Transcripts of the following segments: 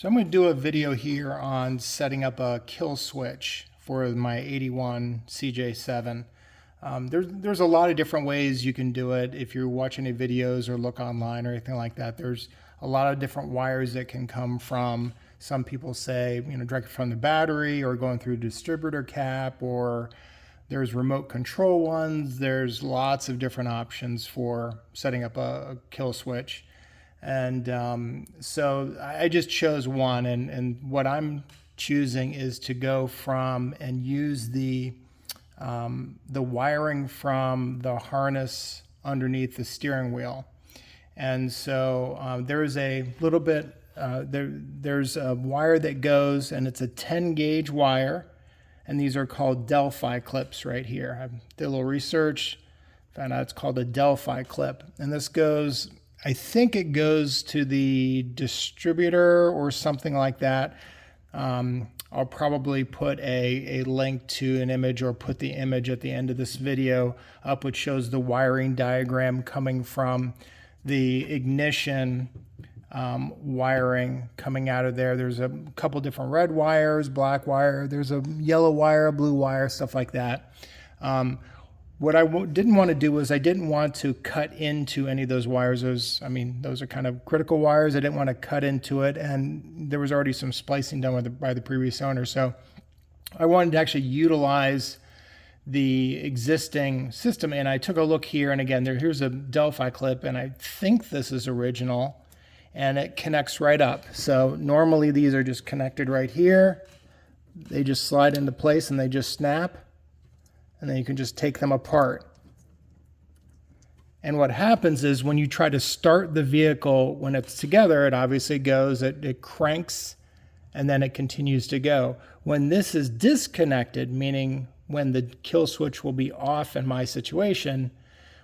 So I'm going to do a video here on setting up a kill switch for my 81 CJ7. There's a lot of different ways you can do it. If you're watching any videos or look online or anything like that, there's a lot of different wires that can come from, some people say, directly from the battery or going through a distributor cap, or there's remote control ones. There's lots of different options for setting up a kill switch. And so I just chose one, and what I'm choosing is to go from and use the wiring from the harness underneath the steering wheel. And so there's a little bit, there's a wire that goes, and it's a 10 gauge wire, and these are called Delphi clips right here. I did a little research, found out it's called a Delphi clip, and this goes, I think it goes to the distributor or something like that. I'll probably put a link to an image, or put the image at the end of this video up, which shows the wiring diagram coming from the ignition wiring coming out of there. There's a couple different red wires, black wire, there's a yellow wire, a blue wire, stuff like that. What I didn't want to do was I didn't want to cut into any of those wires. Those are kind of critical wires. I didn't want to cut into it, and there was already some splicing done by the previous owner. So I wanted to actually utilize the existing system, and I took a look here, and again, here's a Delphi clip, and I think this is original, and it connects right up. So normally these are just connected right here. They just slide into place and they just snap. And then you can just take them apart. And what happens is when you try to start the vehicle, when it's together, it obviously goes, it cranks, and then it continues to go. When this is disconnected, meaning when the kill switch will be off in my situation,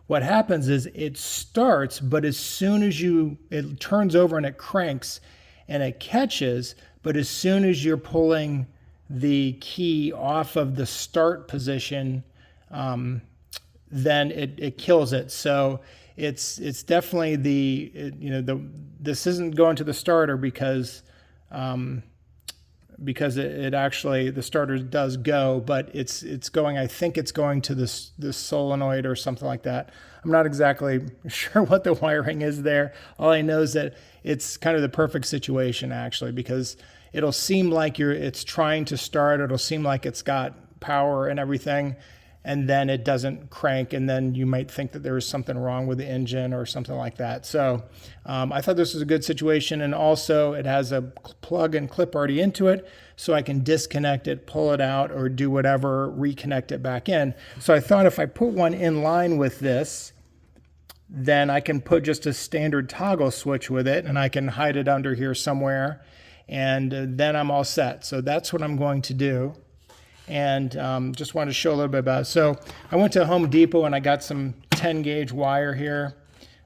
what happens is it starts, but as soon as it turns over and it cranks and it catches, but as soon as you're pulling the key off of the start position, then it kills it. So it's definitely this isn't going to the starter because it actually, the starter does go, but it's going, I think it's going to this solenoid or something like that. I'm not exactly sure what the wiring is there. All I know is that it's kind of the perfect situation, actually, because it'll seem like it's trying to start. It'll seem like it's got power and everything, and then it doesn't crank, and then you might think that there is something wrong with the engine or something like that. So I thought this was a good situation, and also it has a plug and clip already into it, so I can disconnect it, pull it out, or do whatever, reconnect it back in. So I thought if I put one in line with this, then I can put just a standard toggle switch with it, and I can hide it under here somewhere, and then I'm all set. So that's what I'm going to do. And just wanted to show a little bit about it. So I went to Home Depot and I got some 10 gauge wire here,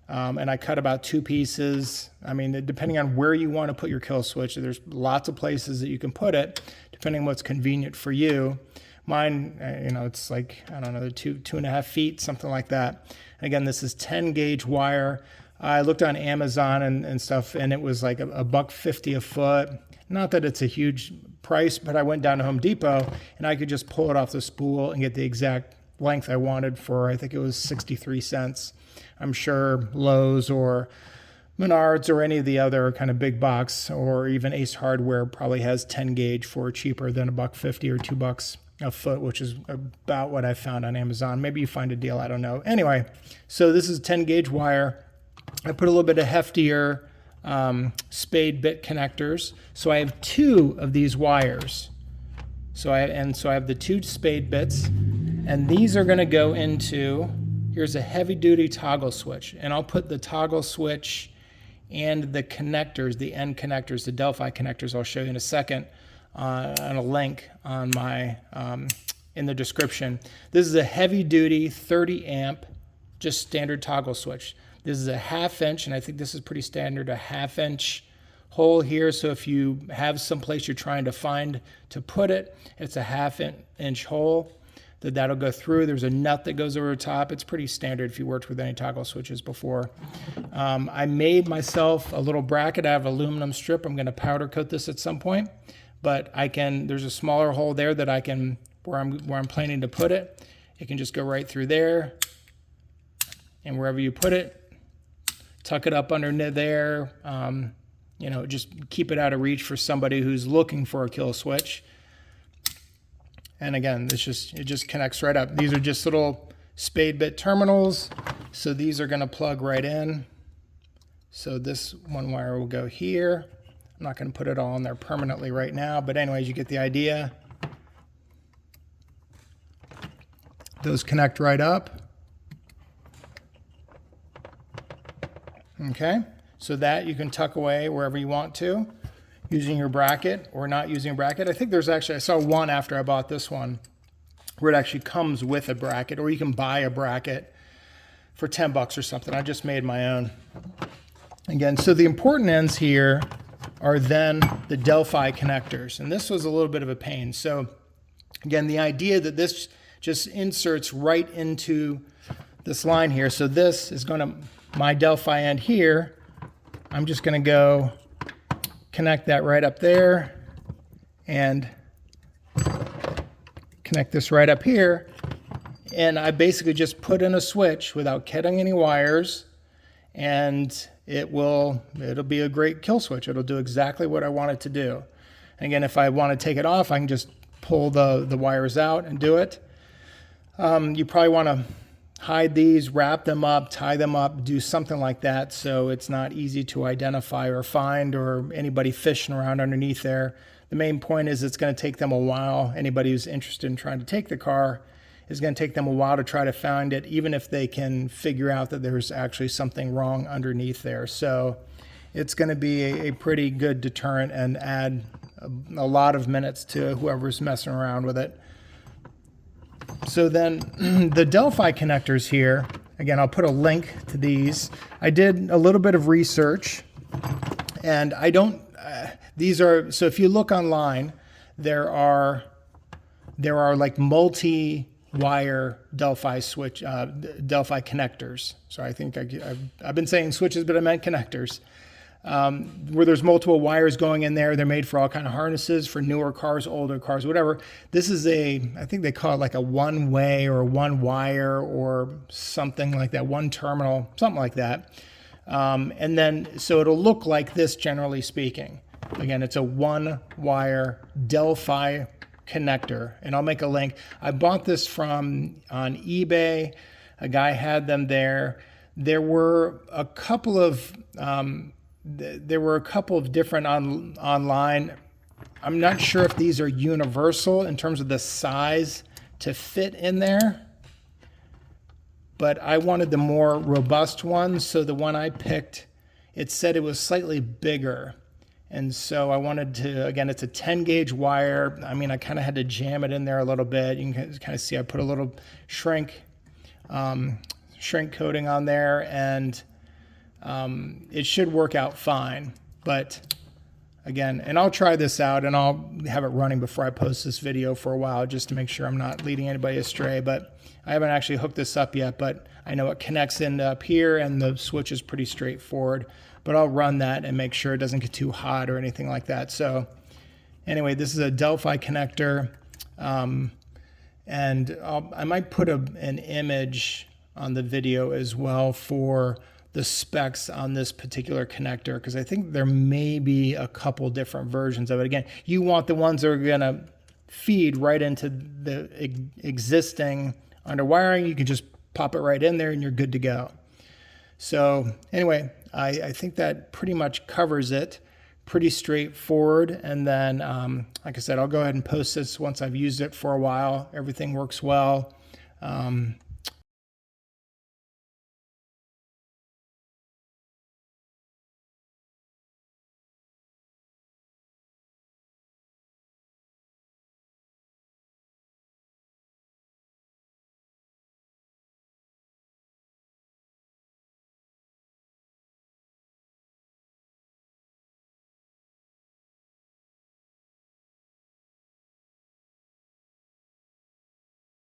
and I cut about 2 pieces. Depending on where you want to put your kill switch, there's lots of places that you can put it, depending on what's convenient for you. Mine, it's like, I don't know, 2.5 feet, something like that. And again, this is 10 gauge wire. I looked on Amazon and stuff, and it was like $1.50 a foot. Not that it's a huge price, but I went down to Home Depot and I could just pull it off the spool and get the exact length I wanted for, I think it was 63 cents. I'm sure Lowe's or Menards or any of the other kind of big box, or even Ace Hardware, probably has 10 gauge for cheaper than $1.50 or $2 a foot, which is about what I found on Amazon. Maybe you find a deal, I don't know. Anyway, so this is 10 gauge wire. I put a little bit of heftier spade bit connectors. So I have 2 of these wires. So I have the 2 spade bits, and these are going to go into, here's a heavy duty toggle switch, and I'll put the toggle switch and the connectors, the end connectors, the Delphi connectors, I'll show you in a second, on a link on my in the description. This is a heavy duty 30 amp, just standard toggle switch. This is a 1/2 inch, and I think this is pretty standard, a 1/2 inch hole here. So if you have some place you're trying to find to put it, it's a 1/2 inch hole. that'll go through. There's a nut that goes over the top. It's pretty standard if you worked with any toggle switches before. I made myself a little bracket out of aluminum strip. I'm going to powder coat this at some point, but there's a smaller hole there that I can, where I'm planning to put it. It can just go right through there, and wherever you put it, tuck it up under there. You know, just keep it out of reach for somebody who's looking for a kill switch. And again, it just connects right up. These are just little spade bit terminals, so these are going to plug right in. So this one wire will go here. I'm not going to put it all in there permanently right now, but anyways, you get the idea. Those connect right up. Okay, so that you can tuck away wherever you want to, using your bracket or not using a bracket. I think there's actually, I saw one after I bought this one where it actually comes with a bracket, or you can buy a bracket for 10 bucks or something. I just made my own. Again, so the important ends here are then the Delphi connectors, and this was a little bit of a pain. So again, the idea that this just inserts right into this line here. So this is going to, my Delphi end here, I'm just going to go connect that right up there and connect this right up here. And I basically just put in a switch without cutting any wires, and it'll be a great kill switch. It'll do exactly what I want it to do. And again, if I want to take it off, I can just pull the wires out and do it. You probably want to hide these, wrap them up, tie them up, do something like that so it's not easy to identify or find, or anybody fishing around underneath there. The main point is it's going to take them a while. Anybody who's interested in trying to take the car, is going to take them a while to try to find it, even if they can figure out that there's actually something wrong underneath there. So it's going to be a pretty good deterrent and add a lot of minutes to whoever's messing around with it. So then the Delphi connectors here, again, I'll put a link to these. I did a little bit of research, and I don't, these are, so if you look online, there are like multi-wire Delphi switch, Delphi connectors. So I think I've been saying switches, but I meant connectors. Where there's multiple wires going in there. They're made for all kind of harnesses for newer cars, older cars, whatever. This is I think they call it like a one-way or one wire or something like that, one terminal, something like that. And then, so it'll look like this, generally speaking. Again, it's a one-wire Delphi connector, and I'll make a link. I bought this on eBay. A guy had them there. There were a couple of different online. I'm not sure if these are universal in terms of the size to fit in there, but I wanted the more robust one. So the one I picked, it said it was slightly bigger. And so I wanted to, again, it's a 10 gauge wire. I mean, I kind of had to jam it in there a little bit. You can kind of see I put a little shrink coating on there, and it should work out fine. But again, and I'll try this out and I'll have it running before I post this video for a while, just to make sure I'm not leading anybody astray. But I haven't actually hooked this up yet, but I know it connects in up here, and the switch is pretty straightforward. But I'll run that and make sure it doesn't get too hot or anything like that. So anyway, this is a Delphi connector. And I might put an image on the video as well for the specs on this particular connector, because I think there may be a couple different versions of it. Again, you want the ones that are going to feed right into the existing underwiring. You can just pop it right in there and you're good to go. So anyway, I think that pretty much covers it. Pretty straightforward. And then, like I said, I'll go ahead and post this once I've used it for a while. Everything works well.